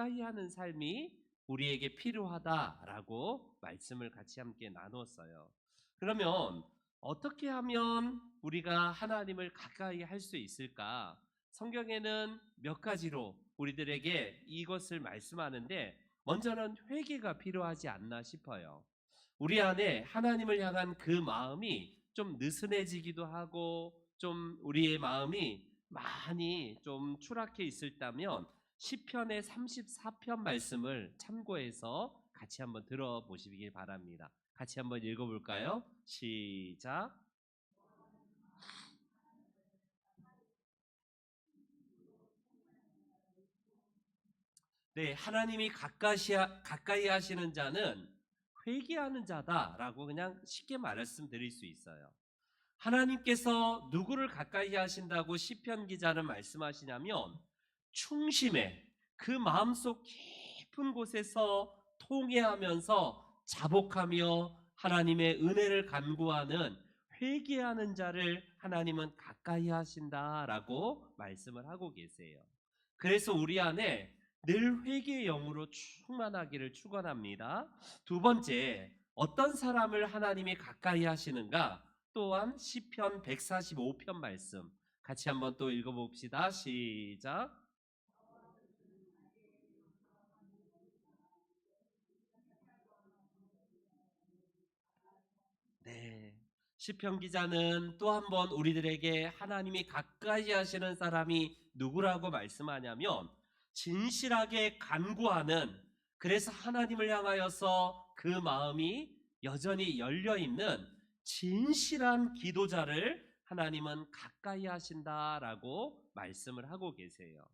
가까이 하는 삶이 우리에게 필요하다라고 말씀을 같이 함께 나눴어요. 그러면 어떻게 하면 우리가 하나님을 가까이 할 수 있을까? 성경에는 몇 가지로 우리들에게 이것을 말씀하는데, 먼저는 회개가 필요하지 않나 싶어요. 우리 안에 하나님을 향한 그 마음이 좀 느슨해지기도 하고, 좀 우리의 마음이 많이 좀 추락해 있었다면 시편의 34편 말씀을 참고해서 같이 한번 들어보시기 바랍니다. 같이 한번 읽어볼까요? 시작. 네, 하나님이 가까이 하시는 자는 회개하는 자다라고 그냥 쉽게 말씀드릴 수 있어요. 하나님께서 누구를 가까이 하신다고 시편 기자는 말씀하시냐면, 충심에 그 마음속 깊은 곳에서 통회하면서 자복하며 하나님의 은혜를 간구하는 회개하는 자를 하나님은 가까이 하신다라고 말씀을 하고 계세요. 그래서 우리 안에 늘 회개의 영으로 충만하기를 축원합니다. 두 번째, 어떤 사람을 하나님이 가까이 하시는가? 또한 시편 145편 말씀 같이 한번 또 읽어봅시다. 시작. 네. 시편 기자는 또 한 번 우리들에게 하나님이 가까이 하시는 사람이 누구라고 말씀하냐면, 진실하게 간구하는, 그래서 하나님을 향하여서 그 마음이 여전히 열려 있는 진실한 기도자를 하나님은 가까이 하신다라고 말씀을 하고 계세요.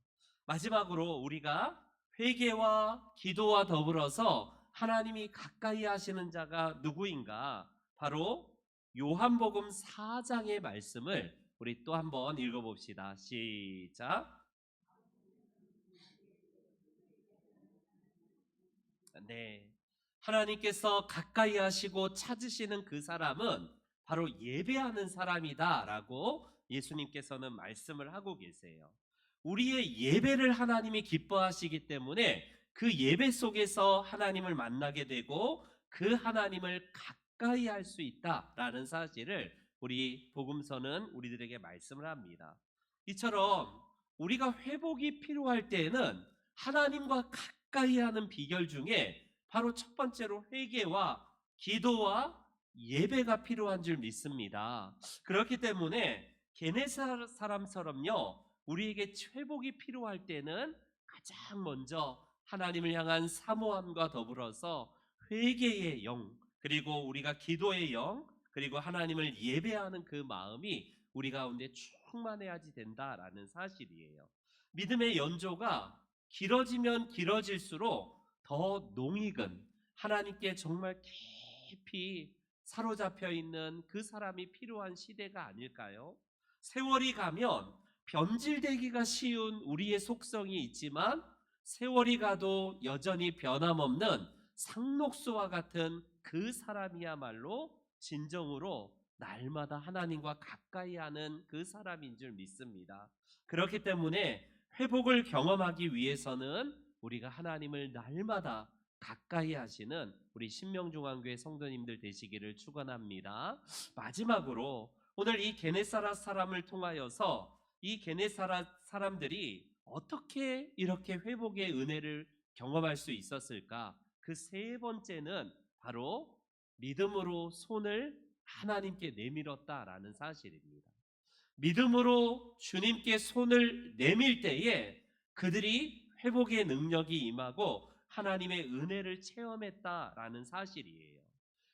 마지막으로 우리가 회개와 기도와 더불어서 하나님이 가까이 하시는 자가 누구인가? 바로 요한복음 4장의 말씀을 우리 또 한번 읽어봅시다. 시작. 네. 하나님께서 가까이 하시고 찾으시는 그 사람은 바로 예배하는 사람이다라고 예수님께서는 말씀을 하고 계세요. 우리의 예배를 하나님이 기뻐하시기 때문에 그 예배 속에서 하나님을 만나게 되고 그 하나님을 가까이 할 수 있다라는 사실을 우리 복음서는 우리들에게 말씀을 합니다. 이처럼 우리가 회복이 필요할 때에는 하나님과 가까이 하는 비결 중에 바로 첫 번째로 회개와 기도와 예배가 필요한 줄 믿습니다. 그렇기 때문에 게네사 사람처럼요, 우리에게 회복이 필요할 때는 가장 먼저 하나님을 향한 사모함과 더불어서 회개의 영, 그리고 우리가 기도의 영, 그리고 하나님을 예배하는 그 마음이 우리 가운데 충만해야지 된다라는 사실이에요. 믿음의 연조가 길어지면 길어질수록 더 농익은, 하나님께 정말 깊이 사로잡혀 있는 그 사람이 필요한 시대가 아닐까요? 세월이 가면 변질되기가 쉬운 우리의 속성이 있지만, 세월이 가도 여전히 변함없는 상록수와 같은 그 사람이야말로 진정으로 날마다 하나님과 가까이 하는 그 사람인 줄 믿습니다. 그렇기 때문에 회복을 경험하기 위해서는 우리가 하나님을 날마다 가까이 하시는 우리 신명중앙교회 성도님들 되시기를 축원합니다. 마지막으로 오늘 이 게네사라 사람을 통하여서 이 게네사라 사람들이 어떻게 이렇게 회복의 은혜를 경험할 수 있었을까? 그 세 번째는 바로 믿음으로 손을 하나님께 내밀었다라는 사실입니다. 믿음으로 주님께 손을 내밀 때에 그들이 회복의 능력이 임하고 하나님의 은혜를 체험했다라는 사실이에요.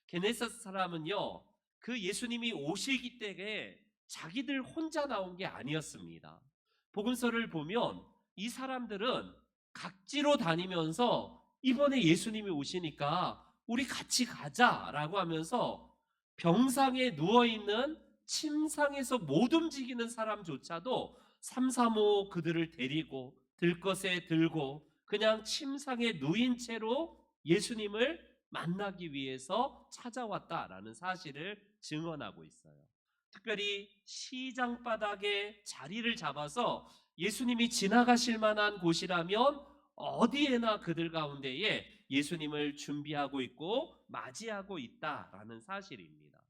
게네사 사람은요, 그 예수님이 오시기 때에 자기들 혼자 나온 게 아니었습니다. 복음서를 보면 이 사람들은 각지로 다니면서 이번에 예수님이 오시니까 우리 같이 가자라고 하면서 병상에 누워있는 침상에서 못 움직이는 사람조차도 삼삼오오 그들을 데리고 들것에 들고 그냥 침상에 누인 채로 예수님을 만나기 위해서 찾아왔다라는 사실을 증언하고 있어요. 특별히 시장 바닥에 자리를 잡아서 예수님이 지나가실 만한 곳이라면 어디에나 그들 가운데에 예수님을 준비하고 있고 맞이하고 있다라는 사실입니다.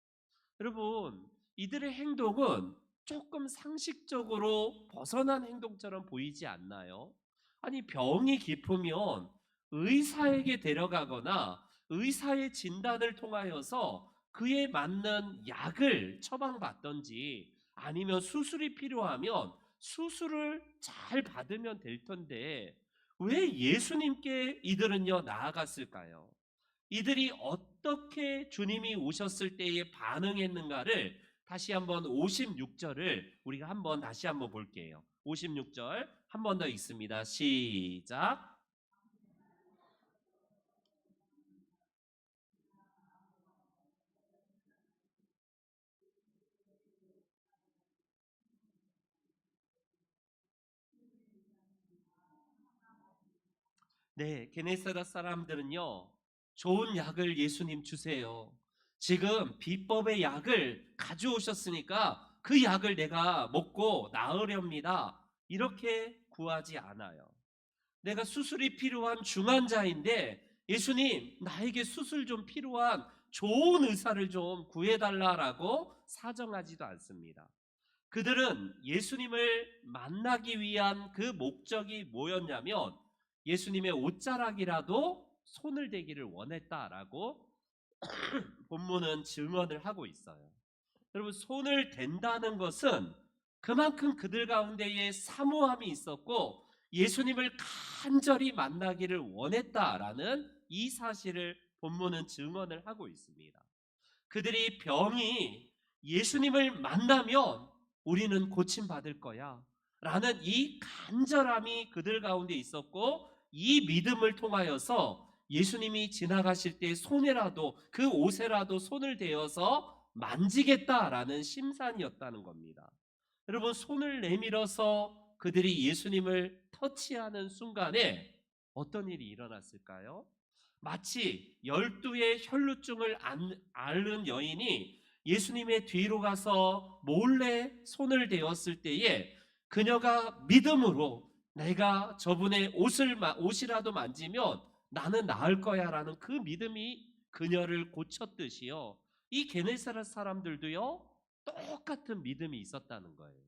여러분, 이들의 행동은 조금 상식적으로 벗어난 행동처럼 보이지 않나요? 아니, 병이 깊으면 의사에게 데려가거나 의사의 진단을 통하여서 그에 맞는 약을 처방받던지, 아니면 수술이 필요하면 수술을 잘 받으면 될 텐데 왜 예수님께 이들은요 나아갔을까요? 이들이 어떻게 주님이 오셨을 때에 반응했는가를 다시 한번 56절을 우리가 한번 다시 한번 볼게요. 56절 한 번 더 읽습니다. 시작. 네, 게네사렛 사람들은요, 좋은 약을 예수님 주세요. 지금 비법의 약을 가져오셨으니까 그 약을 내가 먹고 나으렵니다. 이렇게 구하지 않아요. 내가 수술이 필요한 중환자인데 예수님, 나에게 수술 좀 필요한 좋은 의사를 좀 구해달라라고 사정하지도 않습니다. 그들은 예수님을 만나기 위한 그 목적이 뭐였냐면 예수님의 옷자락이라도 손을 대기를 원했다라고 본문은 증언을 하고 있어요. 여러분, 손을 댄다는 것은 그만큼 그들 가운데에 사모함이 있었고 예수님을 간절히 만나기를 원했다라는 이 사실을 본문은 증언을 하고 있습니다. 그들이 병이 예수님을 만나면 우리는 고침받을 거야 라는 이 간절함이 그들 가운데 있었고, 이 믿음을 통하여서 예수님이 지나가실 때 손에라도 그 옷에라도 손을 대어서 만지겠다라는 심산이었다는 겁니다. 여러분, 손을 내밀어서 그들이 예수님을 터치하는 순간에 어떤 일이 일어났을까요? 마치 12의 혈루증을 앓는 여인이 예수님의 뒤로 가서 몰래 손을 대었을 때에 그녀가 믿음으로 내가 저분의 옷이라도 만지면 나는 나을 거야 라는 그 믿음이 그녀를 고쳤듯이요, 이 게네사렛 사람들도요 똑같은 믿음이 있었다는 거예요.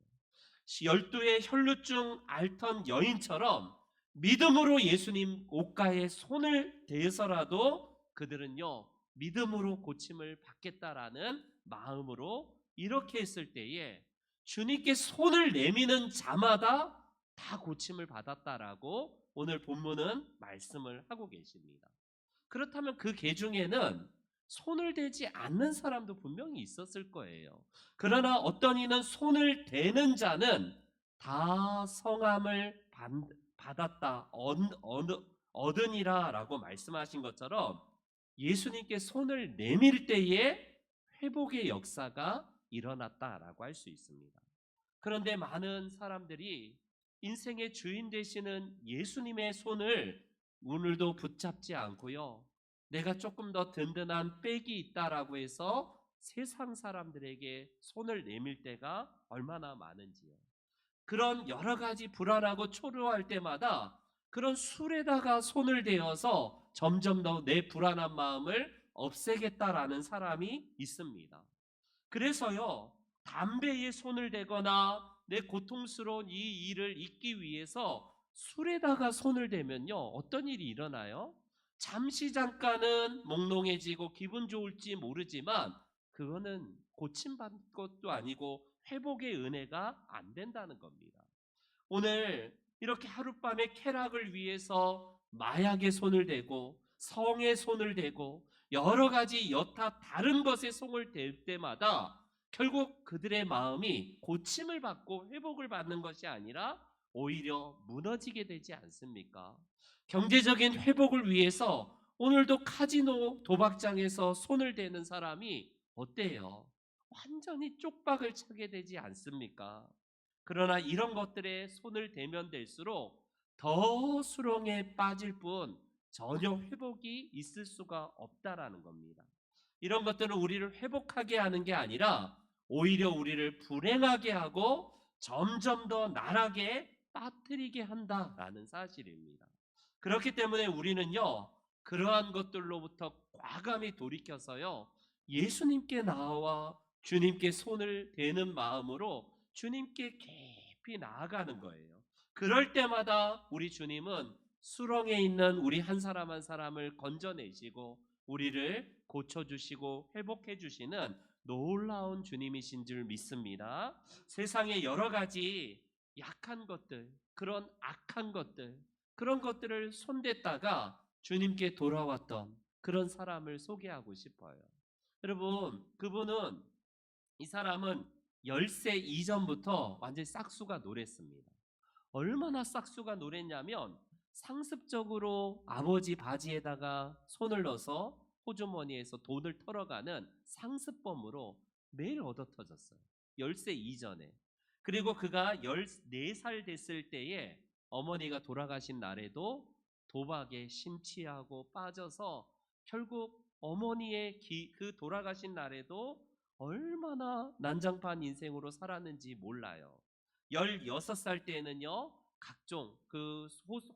12의 혈루증 앓던 여인처럼 믿음으로 예수님 옷가에 손을 대서라도 그들은요 믿음으로 고침을 받겠다라는 마음으로 이렇게 했을 때에 주님께 손을 내미는 자마다 다 고침을 받았다라고 오늘 본문은 말씀을 하고 계십니다. 그렇다면 그 계중에는 손을 대지 않는 사람도 분명히 있었을 거예요. 그러나 어떤 이는 손을 대는 자는 다 성함을 받았다, 얻으니라 라고 말씀하신 것처럼 예수님께 손을 내밀 때에 회복의 역사가 일어났다라고 할 수 있습니다. 그런데 많은 사람들이 인생의 주인 되시는 예수님의 손을 오늘도 붙잡지 않고요, 내가 조금 더 든든한 백이 있다라고 해서 세상 사람들에게 손을 내밀 때가 얼마나 많은지요. 그런 여러 가지 불안하고 초조할 때마다 그런 술에다가 손을 대어서 점점 더 내 불안한 마음을 없애겠다라는 사람이 있습니다. 그래서요, 담배에 손을 대거나 내 고통스러운 이 일을 잊기 위해서 술에다가 손을 대면요, 어떤 일이 일어나요? 잠시 잠깐은 몽롱해지고 기분 좋을지 모르지만 그거는 고침받을 것도 아니고 회복의 은혜가 안 된다는 겁니다. 오늘 이렇게 하룻밤의 쾌락을 위해서 마약에 손을 대고 성에 손을 대고 여러 가지 여타 다른 것에 손을 댈 때마다 결국 그들의 마음이 고침을 받고 회복을 받는 것이 아니라 오히려 무너지게 되지 않습니까? 경제적인 회복을 위해서 오늘도 카지노 도박장에서 손을 대는 사람이 어때요? 완전히 쪽박을 차게 되지 않습니까? 그러나 이런 것들에 손을 대면 될수록 더 수렁에 빠질 뿐 전혀 회복이 있을 수가 없다라는 겁니다. 이런 것들은 우리를 회복하게 하는 게 아니라 오히려 우리를 불행하게 하고 점점 더 나락에 빠뜨리게 한다라는 사실입니다. 그렇기 때문에 우리는요, 그러한 것들로부터 과감히 돌이켜서요, 예수님께 나와 주님께 손을 대는 마음으로 주님께 깊이 나아가는 거예요. 그럴 때마다 우리 주님은 수렁에 있는 우리 한 사람 한 사람을 건져내시고 우리를 고쳐주시고 회복해주시는 놀라운 주님이신 줄 믿습니다. 세상에 여러 가지 약한 것들, 그런 악한 것들, 그런 것들을 손댔다가 주님께 돌아왔던 그런 사람을 소개하고 싶어요. 여러분, 이 사람은 10세 이전부터 완전히 싹수가 노랬습니다. 얼마나 싹수가 노랬냐면 상습적으로 아버지 바지에다가 손을 넣어서 호주머니에서 돈을 털어가는 상습범으로 매일 얻어터졌어요. 10세 이전에. 그리고 그가 14살 됐을 때에 어머니가 돌아가신 날에도 도박에 심취하고 빠져서 결국 어머니의 그 돌아가신 날에도 얼마나 난장판 인생으로 살았는지 몰라요. 16살 때에는요, 각종 그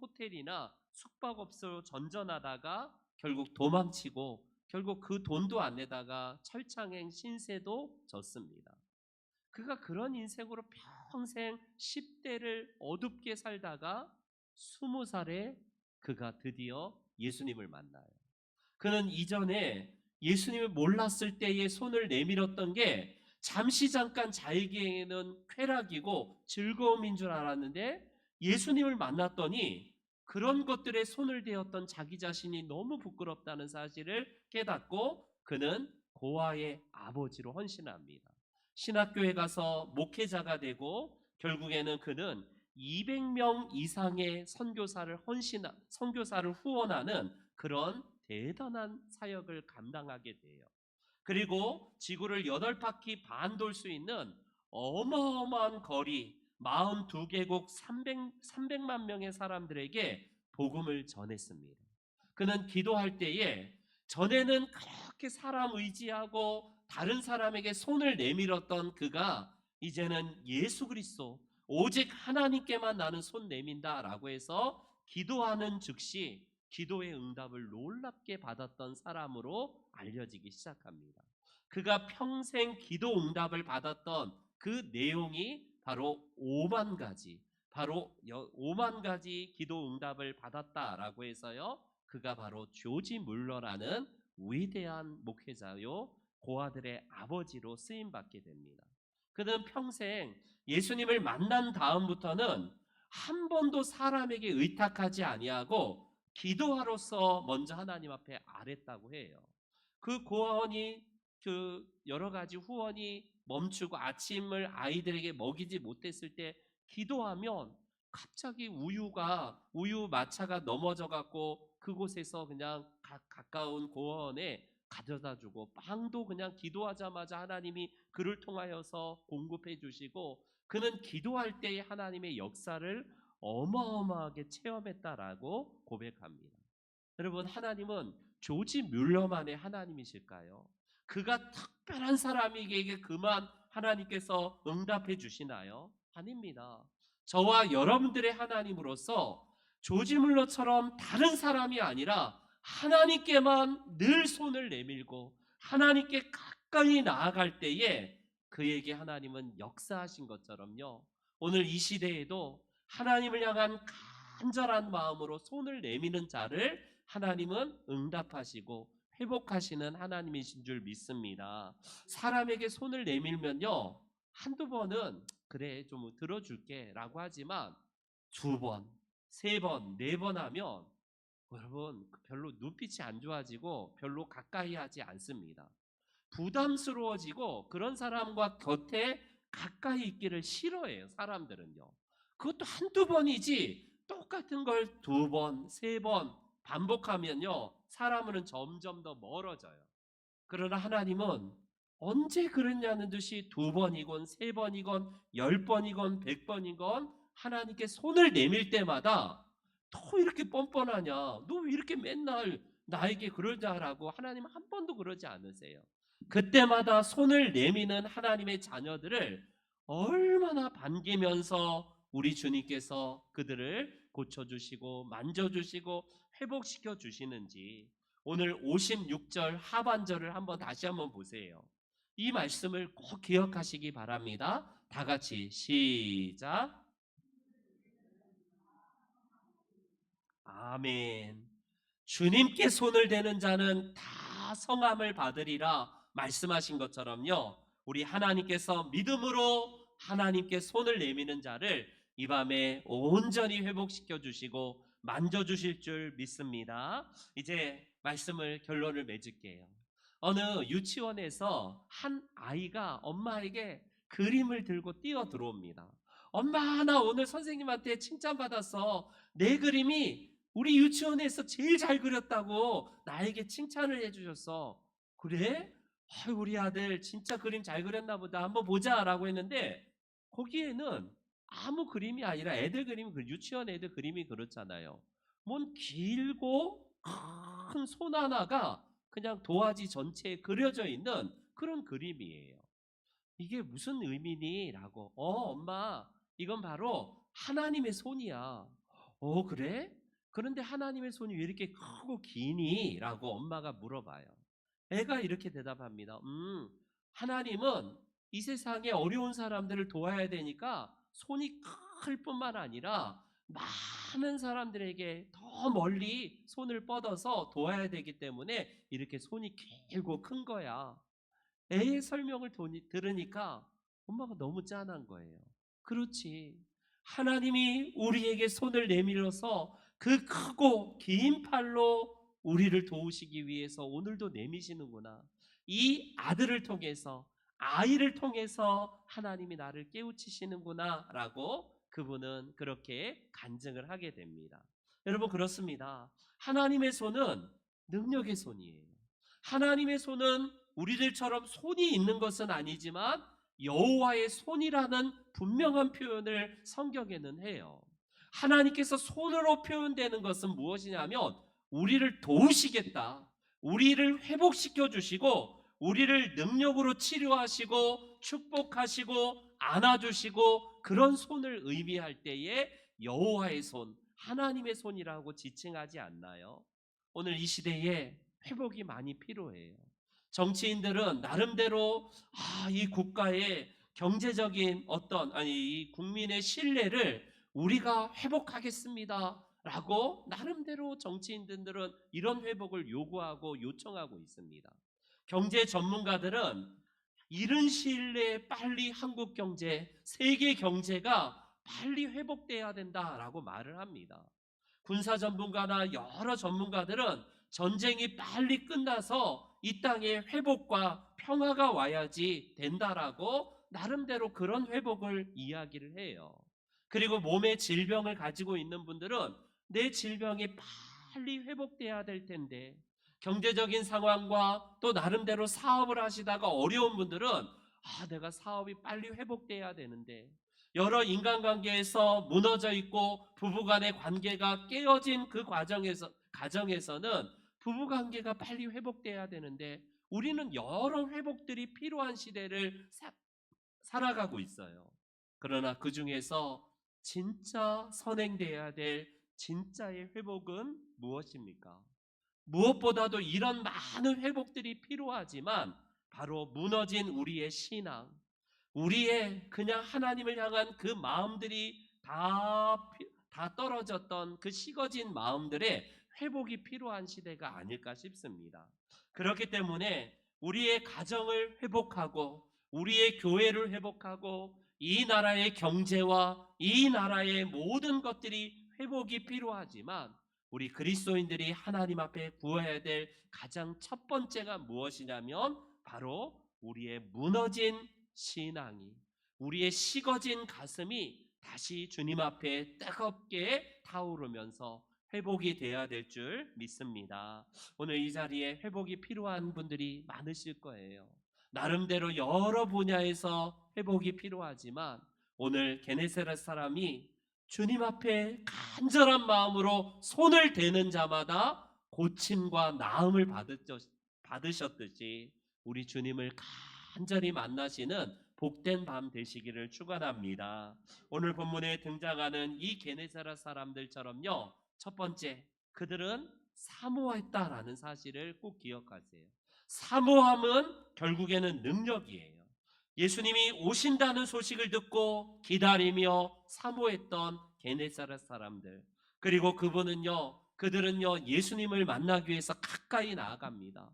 호텔이나 숙박업소로 전전하다가 결국 도망치고 결국 그 돈도 안 내다가 철창행 신세도 졌습니다. 그가 그런 인생으로 평생 10대를 어둡게 살다가 20살에 그가 드디어 예수님을 만나요. 그는 이전에 예수님을 몰랐을 때에 손을 내밀었던 게 잠시 잠깐 자기에게는 쾌락이고 즐거움인 줄 알았는데 예수님을 만났더니 그런 것들에 손을 대었던 자기 자신이 너무 부끄럽다는 사실을 깨닫고 그는 고아의 아버지로 헌신합니다. 신학교에 가서 목회자가 되고 결국에는 그는 200명 이상의 선교사를 후원하는 그런 대단한 사역을 감당하게 돼요. 그리고 지구를 8바퀴 반 돌 수 있는 어마어마한 거리 42개국 300만 명의 사람들에게 복음을 전했습니다. 그는 기도할 때에 전에는 그렇게 사람 의지하고 다른 사람에게 손을 내밀었던 그가 이제는 예수 그리스도 오직 하나님께만 나는 손 내민다라고 해서 기도하는 즉시 기도의 응답을 놀랍게 받았던 사람으로 알려지기 시작합니다. 그가 평생 기도 응답을 받았던 그 내용이 바로 5만 가지, 바로 5만 가지 기도 응답을 받았다라고 해서요. 그가 바로 조지 물러라는 위대한 목회자요, 고아들의 아버지로 쓰임 받게 됩니다. 그는 평생 예수님을 만난 다음부터는 한 번도 사람에게 의탁하지 아니하고 기도하로서 먼저 하나님 앞에 아랬다고 해요. 그 고아원이 그 여러 가지 후원이 멈추고 아침을 아이들에게 먹이지 못했을 때 기도하면 갑자기 우유 마차가 넘어져 갖고 그곳에서 그냥 가까운 고아원에 가져다 주고 빵도 그냥 기도하자마자 하나님이 그를 통하여서 공급해 주시고 그는 기도할 때의 하나님의 역사를 어마어마하게 체험했다라고 고백합니다. 여러분, 하나님은 조지 뮬러만의 하나님이실까요? 그가 특별한 사람에게 그만 하나님께서 응답해 주시나요? 아닙니다. 저와 여러분들의 하나님으로서 조지 뮬러처럼 다른 사람이 아니라 하나님께만 늘 손을 내밀고 하나님께 가까이 나아갈 때에 그에게 하나님은 역사하신 것처럼요. 오늘 이 시대에도 하나님을 향한 간절한 마음으로 손을 내미는 자를 하나님은 응답하시고 회복하시는 하나님이신 줄 믿습니다. 사람에게 손을 내밀면요, 한두 번은 그래 좀 들어줄게 라고 하지만 두 번, 세 번, 네 번 하면 여러분 별로 눈빛이 안 좋아지고 별로 가까이 하지 않습니다. 부담스러워지고 그런 사람과 곁에 가까이 있기를 싫어해요, 사람들은요. 그것도 한두 번이지 똑같은 걸 두 번, 세 번 반복하면요, 사람은 점점 더 멀어져요. 그러나 하나님은 언제 그랬냐는 듯이 두 번이건 세 번이건 10번이건 100번이건 하나님께 손을 내밀 때마다 더 이렇게 뻔뻔하냐, 너 왜 이렇게 맨날 나에게 그러자라고 하나님 한 번도 그러지 않으세요. 그때마다 손을 내미는 하나님의 자녀들을 얼마나 반기면서 우리 주님께서 그들을 고쳐주시고 만져주시고 회복시켜 주시는지 오늘 56절 하반절을 다시 한번 보세요. 이 말씀을 꼭 기억하시기 바랍니다. 다 같이 시작. 아멘. 주님께 손을 대는 자는 다 성함을 받으리라 말씀하신 것처럼요. 우리 하나님께서 믿음으로 하나님께 손을 내미는 자를 이 밤에 온전히 회복시켜 주시고 만져 주실 줄 믿습니다. 이제 말씀을 결론을 맺을게요. 어느 유치원에서 한 아이가 엄마에게 그림을 들고 뛰어 들어옵니다. 엄마, 나 오늘 선생님한테 칭찬받아서 내 그림이 우리 유치원에서 제일 잘 그렸다고 나에게 칭찬을 해주셨어. 그래? 우리 아들 진짜 그림 잘 그렸나 보다. 한번 보자 라고 했는데 거기에는 아무 그림이 아니라 애들 그림이, 유치원 애들 그림이 그렇잖아요. 뭔 길고 큰 손 하나가 그냥 도화지 전체에 그려져 있는 그런 그림이에요. 이게 무슨 의미니? 라고. 엄마, 이건 바로 하나님의 손이야. 그래? 그런데 하나님의 손이 왜 이렇게 크고 기니? 라고 엄마가 물어봐요. 애가 이렇게 대답합니다. 하나님은 이 세상에 어려운 사람들을 도와야 되니까 손이 클 뿐만 아니라 많은 사람들에게 더 멀리 손을 뻗어서 도와야 되기 때문에 이렇게 손이 길고 큰 거야. 애의 설명을 들으니까 엄마가 너무 짠한 거예요. 그렇지. 하나님이 우리에게 손을 내밀어서 그 크고 긴 팔로 우리를 도우시기 위해서 오늘도 내미시는구나. 이 아들을 통해서, 아이를 통해서 하나님이 나를 깨우치시는구나 라고 그분은 그렇게 간증을 하게 됩니다. 여러분, 그렇습니다. 하나님의 손은 능력의 손이에요. 하나님의 손은 우리들처럼 손이 있는 것은 아니지만 여호와의 손이라는 분명한 표현을 성경에는 해요. 하나님께서 손으로 표현되는 것은 무엇이냐면 우리를 도우시겠다, 우리를 회복시켜 주시고 우리를 능력으로 치료하시고 축복하시고 안아주시고 그런 손을 의미할 때에 여호와의 손, 하나님의 손이라고 지칭하지 않나요? 오늘 이 시대에 회복이 많이 필요해요. 정치인들은 나름대로 이 국가의 경제적인 이 국민의 신뢰를 우리가 회복하겠습니다 라고 나름대로 정치인들은 이런 회복을 요구하고 요청하고 있습니다. 경제 전문가들은 이른 시일 내에 빨리 한국 경제, 세계 경제가 빨리 회복돼야 된다라고 말을 합니다. 군사 전문가나 여러 전문가들은 전쟁이 빨리 끝나서 이 땅에 회복과 평화가 와야지 된다라고 나름대로 그런 회복을 이야기를 해요. 그리고 몸에 질병을 가지고 있는 분들은 내 질병이 빨리 회복돼야 될 텐데, 경제적인 상황과 또 나름대로 사업을 하시다가 어려운 분들은 내가 사업이 빨리 회복돼야 되는데, 여러 인간관계에서 무너져 있고 부부간의 관계가 깨어진 그 가정에서는 부부관계가 빨리 회복돼야 되는데 우리는 여러 회복들이 필요한 시대를 살아가고 있어요. 그러나 그 중에서 진짜 선행돼야 될 진짜의 회복은 무엇입니까? 무엇보다도 이런 많은 회복들이 필요하지만 바로 무너진 우리의 신앙, 우리의 그냥 하나님을 향한 그 마음들이 다 떨어졌던 그 식어진 마음들의 회복이 필요한 시대가 아닐까 싶습니다. 그렇기 때문에 우리의 가정을 회복하고 우리의 교회를 회복하고 이 나라의 경제와 이 나라의 모든 것들이 회복이 필요하지만 우리 그리스도인들이 하나님 앞에 구해야 될 가장 첫 번째가 무엇이냐면 바로 우리의 무너진 신앙이, 우리의 식어진 가슴이 다시 주님 앞에 뜨겁게 타오르면서 회복이 되어야 될 줄 믿습니다. 오늘 이 자리에 회복이 필요한 분들이 많으실 거예요. 나름대로 여러 분야에서 회복이 필요하지만 오늘 게네사렛 사람이 주님 앞에 간절한 마음으로 손을 대는 자마다 고침과 나음을 받으셨듯이 우리 주님을 간절히 만나시는 복된 밤 되시기를 축원합니다. 오늘 본문에 등장하는 이 게네사렛 사람들처럼요. 첫 번째, 그들은 사모했다라는 사실을 꼭 기억하세요. 사모함은 결국에는 능력이에요. 예수님이 오신다는 소식을 듣고 기다리며 사모했던 게네사렛 사람들. 그리고 그들은요, 예수님을 만나기 위해서 가까이 나아갑니다.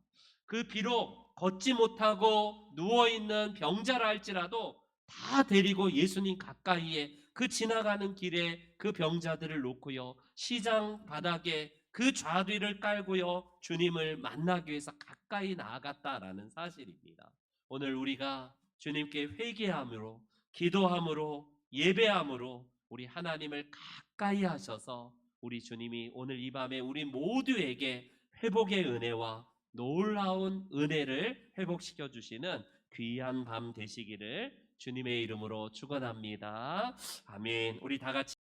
그 비록 걷지 못하고 누워있는 병자라 할지라도 다 데리고 예수님 가까이에 그 지나가는 길에 그 병자들을 놓고요. 시장 바닥에 그 좌뒤를 깔고요. 주님을 만나기 위해서 가까이 나아갔다라는 사실입니다. 오늘 우리가 주님께 회개함으로, 기도함으로, 예배함으로 우리 하나님을 가까이 하셔서 우리 주님이 오늘 이 밤에 우리 모두에게 회복의 은혜와 놀라운 은혜를 회복시켜 주시는 귀한 밤 되시기를 주님의 이름으로 축원합니다. 아멘. 우리 다 같이